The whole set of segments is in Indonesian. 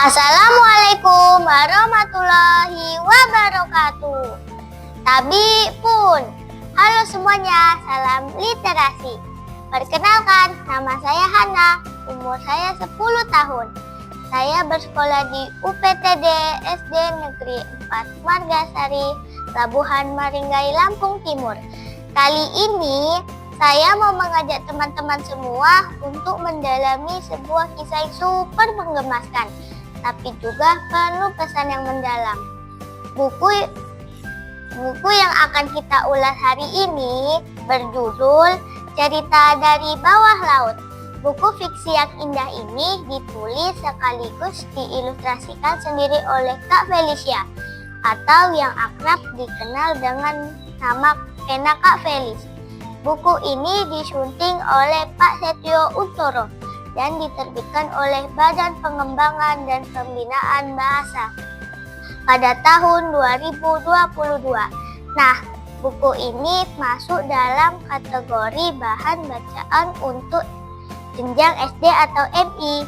Assalamualaikum warahmatullahi wabarakatuh. Tabi pun. Halo semuanya, salam literasi. Perkenalkan, nama saya Hana, umur saya 10 tahun. Saya bersekolah di UPTD SD Negeri 4 Margasari, Labuhan Maringgai, Lampung Timur. Kali ini saya mau mengajak teman-teman semua untuk mendalami sebuah kisah yang super menggemaskan, tapi juga penuh pesan yang mendalam. Buku yang akan kita ulas hari ini berjudul Cerita dari Bawah Laut. Buku fiksi yang indah ini ditulis sekaligus diilustrasikan sendiri oleh Kak Felicia, atau yang akrab dikenal dengan nama Pena Kak Felis. Buku ini disunting oleh Pak Setio Untoro dan diterbitkan oleh Badan Pengembangan dan Pembinaan Bahasa pada tahun 2022. Nah, buku ini masuk dalam kategori bahan bacaan untuk jenjang SD atau MI.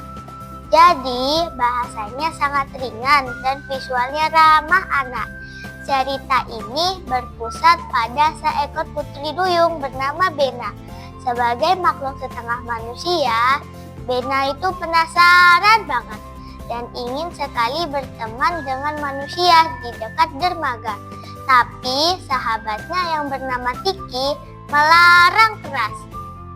Jadi, bahasanya sangat ringan dan visualnya ramah anak. Cerita ini berpusat pada seekor putri duyung bernama Bena. Sebagai makhluk setengah manusia, Bena itu penasaran banget dan ingin sekali berteman dengan manusia di dekat dermaga. Tapi sahabatnya yang bernama Tiki melarang keras.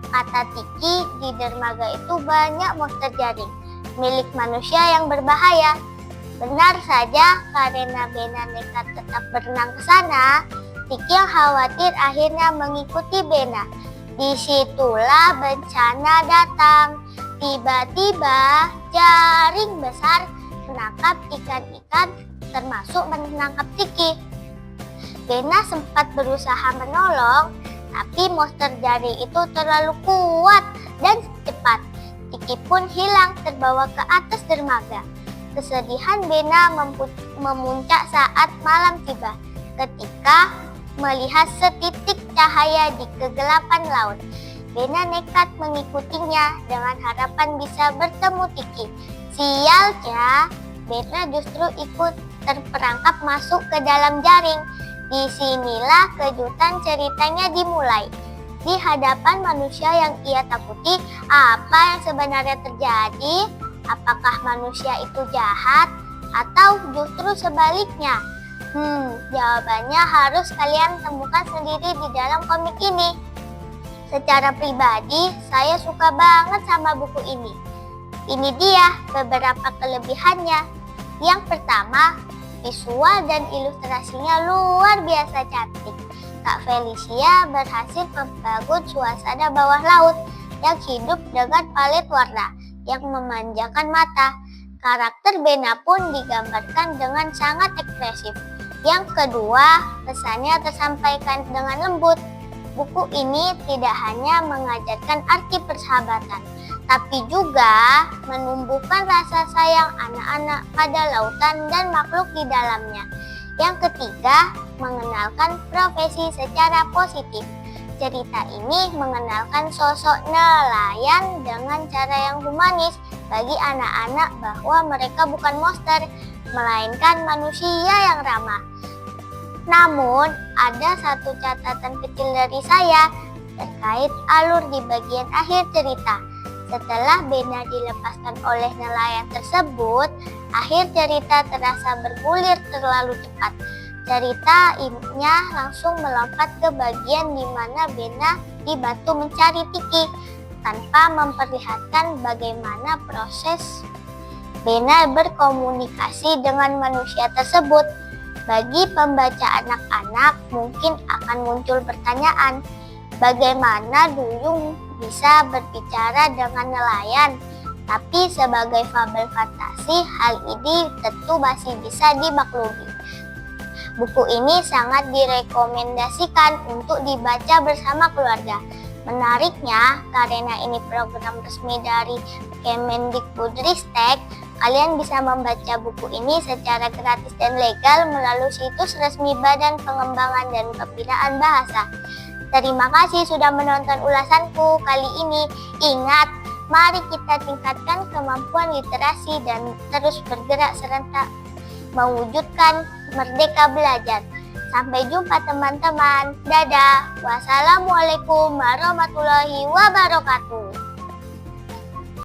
Kata Tiki, di dermaga itu banyak monster jaring milik manusia yang berbahaya. Benar saja, karena Bena nekat tetap berenang ke sana, Tiki yang khawatir akhirnya mengikuti Bena. Disitulah bencana datang. Tiba-tiba jaring besar menangkap ikan-ikan, termasuk menangkap Tiki. Bena sempat berusaha menolong, tapi monster jaring itu terlalu kuat dan cepat. Tiki pun hilang terbawa ke atas dermaga. Kesedihan Bena memuncak saat malam tiba, ketika melihat setitik cahaya di kegelapan laut. Bena nekat mengikutinya dengan harapan bisa bertemu Tiki. Sialnya, Bena justru ikut terperangkap masuk ke dalam jaring. Disinilah kejutan ceritanya dimulai. Di hadapan manusia yang ia takuti, apa yang sebenarnya terjadi? Apakah manusia itu jahat atau justru sebaliknya? Jawabannya harus kalian temukan sendiri di dalam komik ini. Secara pribadi, saya suka banget sama buku ini. Ini dia beberapa kelebihannya. Yang pertama, visual dan ilustrasinya luar biasa cantik. Kak Felicia berhasil membangun suasana bawah laut yang hidup dengan palet warna yang memanjakan mata. Karakter Bena pun digambarkan dengan sangat ekspresif. Yang kedua, pesannya tersampaikan dengan lembut. Buku ini tidak hanya mengajarkan arti persahabatan, tapi juga menumbuhkan rasa sayang anak-anak pada lautan dan makhluk di dalamnya. Yang ketiga, mengenalkan profesi secara positif. Cerita ini mengenalkan sosok nelayan dengan cara yang humanis bagi anak-anak bahwa mereka bukan monster, melainkan manusia yang ramah. Namun, ada satu catatan kecil dari saya terkait alur di bagian akhir cerita. Setelah Bena dilepaskan oleh nelayan tersebut, akhir cerita terasa bergulir terlalu cepat. Ceritanya langsung melompat ke bagian di mana Bena dibantu mencari Tiki tanpa memperlihatkan bagaimana proses Bena berkomunikasi dengan manusia tersebut. Bagi pembaca anak-anak mungkin akan muncul pertanyaan, bagaimana duyung bisa berbicara dengan nelayan? Tapi sebagai fabel fantasi, hal ini tentu masih bisa dimaklumi. Buku ini sangat direkomendasikan untuk dibaca bersama keluarga. Menariknya, karena ini program resmi dari Kemendikbudristek, kalian bisa membaca buku ini secara gratis dan legal melalui situs resmi Badan Pengembangan dan Pembinaan Bahasa. Terima kasih sudah menonton ulasanku kali ini. Ingat, Mari kita tingkatkan kemampuan literasi dan terus bergerak serentak mewujudkan merdeka belajar. Sampai jumpa teman-teman. Dadah. Wassalamualaikum warahmatullahi wabarakatuh.